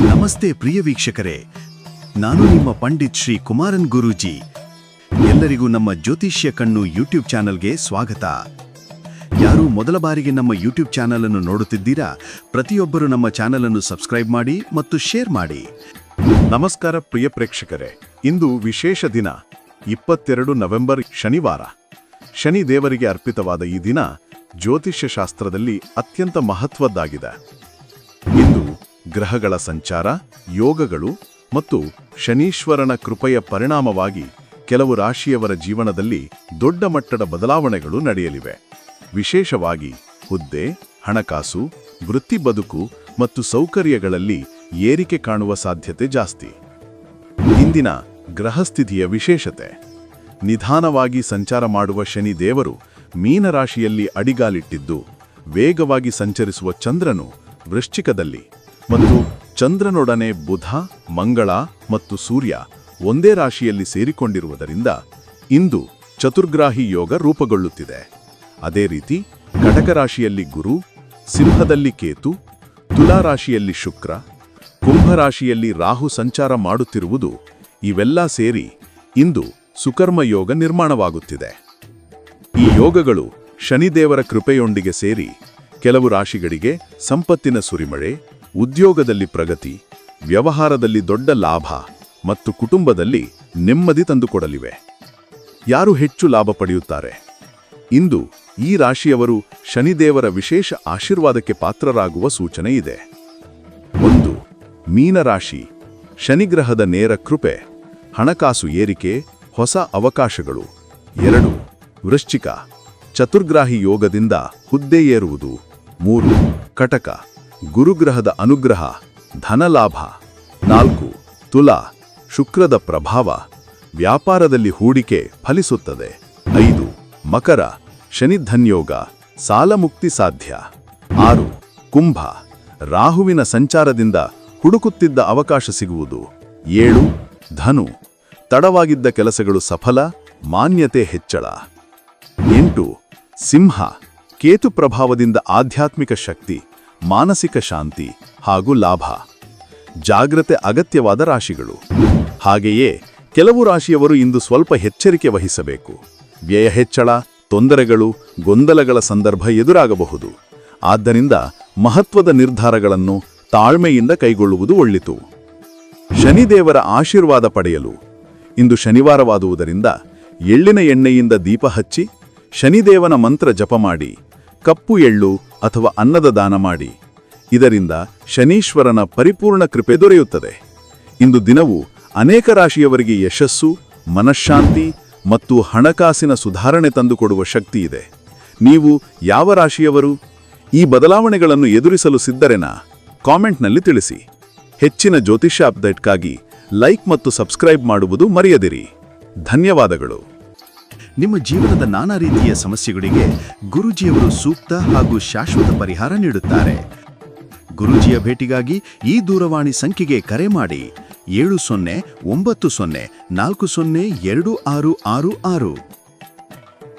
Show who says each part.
Speaker 1: ನಮಸ್ತೆ ಪ್ರಿಯ ವೀಕ್ಷಕರೇ, ನಾನು ನಿಮ್ಮ ಪಂಡಿತ್ ಶ್ರೀ ಕುಮಾರನ್ ಗುರೂಜಿ. ಎಲ್ಲರಿಗೂ ನಮ್ಮ ಜ್ಯೋತಿಷ್ಯ ಕಣ್ಣು ಯೂಟ್ಯೂಬ್ ಚಾನಲ್ಗೆ ಸ್ವಾಗತ. ಯಾರು ಮೊದಲ ಬಾರಿಗೆ ನಮ್ಮ ಯೂಟ್ಯೂಬ್ ಚಾನಲ್ ಅನ್ನು ನೋಡುತ್ತಿದ್ದೀರಾ, ಪ್ರತಿಯೊಬ್ಬರು ನಮ್ಮ ಚಾನಲ್ ಅನ್ನು ಸಬ್ಸ್ಕ್ರೈಬ್ ಮಾಡಿ ಮತ್ತು ಶೇರ್ ಮಾಡಿ.
Speaker 2: ನಮಸ್ಕಾರ ಪ್ರಿಯ ಪ್ರೇಕ್ಷಕರೇ, ಇಂದು ವಿಶೇಷ ದಿನ 22 ನವೆಂಬರ್ ಶನಿವಾರ. ಶನಿ ದೇವರಿಗೆ ಅರ್ಪಿತವಾದ ಈ ದಿನ ಜ್ಯೋತಿಷ್ಯ ಶಾಸ್ತ್ರದಲ್ಲಿ ಅತ್ಯಂತ ಮಹತ್ವದ್ದಾಗಿದೆ. ಇಂದು ಗ್ರಹಗಳ ಸಂಚಾರ, ಯೋಗಗಳು ಮತ್ತು ಶನೀಶ್ವರನ ಕೃಪೆಯ ಪರಿಣಾಮವಾಗಿ ಕೆಲವು ರಾಶಿಯವರ ಜೀವನದಲ್ಲಿ ದೊಡ್ಡ ಮಟ್ಟದ ಬದಲಾವಣೆಗಳು ನಡೆಯಲಿವೆ. ವಿಶೇಷವಾಗಿ ಹುದ್ದೆ, ಹಣಕಾಸು, ವೃತ್ತಿ ಬದುಕು ಮತ್ತು ಸೌಕರ್ಯಗಳಲ್ಲಿ ಏರಿಕೆ ಕಾಣುವ ಸಾಧ್ಯತೆ ಜಾಸ್ತಿ. ಇಂದಿನ ಗ್ರಹಸ್ಥಿತಿಯ ವಿಶೇಷತೆ: ನಿಧಾನವಾಗಿ ಸಂಚಾರ ಮಾಡುವ ಶನಿ ದೇವರು ಮೀನರಾಶಿಯಲ್ಲಿ ಅಡಿಗಾಲಿಟ್ಟಿದ್ದು, ವೇಗವಾಗಿ ಸಂಚರಿಸುವ ಚಂದ್ರನು ವೃಶ್ಚಿಕದಲ್ಲಿ ಮತ್ತು ಚಂದ್ರನೊಡನೆ ಬುಧ, ಮಂಗಳ ಮತ್ತು ಸೂರ್ಯ ಒಂದೇ ರಾಶಿಯಲ್ಲಿ ಸೇರಿಕೊಂಡಿರುವುದರಿಂದ ಇಂದು ಚತುರ್ಗ್ರಾಹಿ ಯೋಗ ರೂಪುಗೊಳ್ಳುತ್ತಿದೆ. ಅದೇ ರೀತಿ ಕಟಕ ರಾಶಿಯಲ್ಲಿ ಗುರು, ಸಿಂಹದಲ್ಲಿ ಕೇತು, ತುಲಾ ರಾಶಿಯಲ್ಲಿ ಶುಕ್ರ, ಕುಂಭರಾಶಿಯಲ್ಲಿ ರಾಹು ಸಂಚಾರ ಮಾಡುತ್ತಿರುವುದು, ಇವೆಲ್ಲ ಸೇರಿ ಇಂದು ಸುಕರ್ಮ ಯೋಗ ನಿರ್ಮಾಣವಾಗುತ್ತಿದೆ. ಈ ಯೋಗಗಳು ಶನಿದೇವರ ಕೃಪೆಯೊಂದಿಗೆ ಸೇರಿ ಕೆಲವು ರಾಶಿಗಳಿಗೆ ಸಂಪತ್ತಿನ ಸುರಿಮಳೆ, ಉದ್ಯೋಗದಲ್ಲಿ ಪ್ರಗತಿ, ವ್ಯವಹಾರದಲ್ಲಿ ದೊಡ್ಡ ಲಾಭ ಮತ್ತು ಕುಟುಂಬದಲ್ಲಿ ನೆಮ್ಮದಿ ತಂದುಕೊಡಲಿವೆ. ಯಾರು ಹೆಚ್ಚು ಲಾಭ ಪಡೆಯುತ್ತಾರೆ? ಇಂದು ಈ ರಾಶಿಯವರು ಶನಿದೇವರ ವಿಶೇಷ ಆಶೀರ್ವಾದಕ್ಕೆ ಪಾತ್ರರಾಗುವ ಸೂಚನೆ ಇದೆ. 1. ಮೀನರಾಶಿ. ಶನಿಗ್ರಹದ ನೇರ ಕೃಪೆ, ಹಣಕಾಸು ಏರಿಕೆ, ಹೊಸ ಅವಕಾಶಗಳು. 2. ವೃಶ್ಚಿಕ. ಚತುರ್ಗ್ರಾಹಿ ಯೋಗದಿಂದ ಹುದ್ದೆ ಏರುವುದು. 3. ಕಟಕ. ಗುರುಗ್ರಹದ ಅನುಗ್ರಹ, ಧನಲಾಭ. 4. ತುಲಾ. ಶುಕ್ರದ ಪ್ರಭಾವ, ವ್ಯಾಪಾರದಲ್ಲಿ ಹೂಡಿಕೆ ಫಲಿಸುತ್ತದೆ. 5. ಮಕರ. ಶನಿಧನ್ಯೋಗ, ಸಾಲಮುಕ್ತಿ ಸಾಧ್ಯ. 6. ಕುಂಭ. ರಾಹುವಿನ ಸಂಚಾರದಿಂದ ಹುಡುಕುತ್ತಿದ್ದ ಅವಕಾಶ ಸಿಗುವುದು. 7. ಧನು. ತಡವಾಗಿದ್ದ ಕೆಲಸಗಳು ಸಫಲ, ಮಾನ್ಯತೆ ಹೆಚ್ಚಳ. 8. ಸಿಂಹ. ಕೇತು ಪ್ರಭಾವದಿಂದ ಆಧ್ಯಾತ್ಮಿಕ ಶಕ್ತಿ, ಮಾನಸಿಕ ಶಾಂತಿ ಹಾಗೂ ಲಾಭ. ಜಾಗ್ರತೆ ಅಗತ್ಯವಾದ ರಾಶಿಗಳು. ಹಾಗೆಯೇ ಕೆಲವು ರಾಶಿಯವರು ಇಂದು ಸ್ವಲ್ಪ ಎಚ್ಚರಿಕೆ ವಹಿಸಬೇಕು. ವ್ಯಯ ಹೆಚ್ಚಳ, ತೊಂದರೆಗಳು, ಗೊಂದಲಗಳ ಸಂದರ್ಭ ಎದುರಾಗಬಹುದು. ಆದ್ದರಿಂದ ಮಹತ್ವದ ನಿರ್ಧಾರಗಳನ್ನು ತಾಳ್ಮೆಯಿಂದ ಕೈಗೊಳ್ಳುವುದು ಒಳಿತು. ಶನಿದೇವರ ಆಶೀರ್ವಾದ ಪಡೆಯಲು ಇಂದು ಶನಿವಾರವಾದುದರಿಂದ ಎಳ್ಳಿನ ಎಣ್ಣೆಯಿಂದ ದೀಪ ಹಚ್ಚಿ ಶನಿದೇವನ ಮಂತ್ರ ಜಪ ಮಾಡಿ, ಕಪ್ಪು ಎಳ್ಳು ಅಥವಾ ಅನ್ನದ ದಾನ ಮಾಡಿ. ಇದರಿಂದ ಶನೀಶ್ವರನ ಪರಿಪೂರ್ಣ ಕೃಪೆ ದೊರೆಯುತ್ತದೆ. ಇಂದು ದಿನವು ಅನೇಕ ರಾಶಿಯವರಿಗೆ ಯಶಸ್ಸು, ಮನಃಶಾಂತಿ ಮತ್ತು ಹಣಕಾಸಿನ ಸುಧಾರಣೆ ತಂದುಕೊಡುವ ಶಕ್ತಿ ಇದೆ. ನೀವು ಯಾವ ರಾಶಿಯವರು? ಈ ಬದಲಾವಣೆಗಳನ್ನು ಎದುರಿಸಲು ಸಿದ್ಧರೇನಾ? ಕಾಮೆಂಟ್ನಲ್ಲಿ ತಿಳಿಸಿ. ಹೆಚ್ಚಿನ ಜ್ಯೋತಿಷ್ಯ ಅಪ್ಡೇಟ್ಗಾಗಿ ಲೈಕ್ ಮತ್ತು ಸಬ್ಸ್ಕ್ರೈಬ್ ಮಾಡುವುದು ಮರೆಯದಿರಿ. ಧನ್ಯವಾದಗಳು.
Speaker 1: ನಿಮ್ಮ ಜೀವನದ ನಾನಾ ರೀತಿಯ ಸಮಸ್ಯೆಗಳಿಗೆ ಗುರೂಜಿಯವರು ಸೂಕ್ತ ಹಾಗೂ ಶಾಶ್ವತ ಪರಿಹಾರ ನೀಡುತ್ತಾರೆ. ಗುರೂಜಿಯ ಭೇಟಿಗಾಗಿ ಈ ದೂರವಾಣಿ ಸಂಖ್ಯೆಗೆ ಕರೆ ಮಾಡಿ: 7090402666.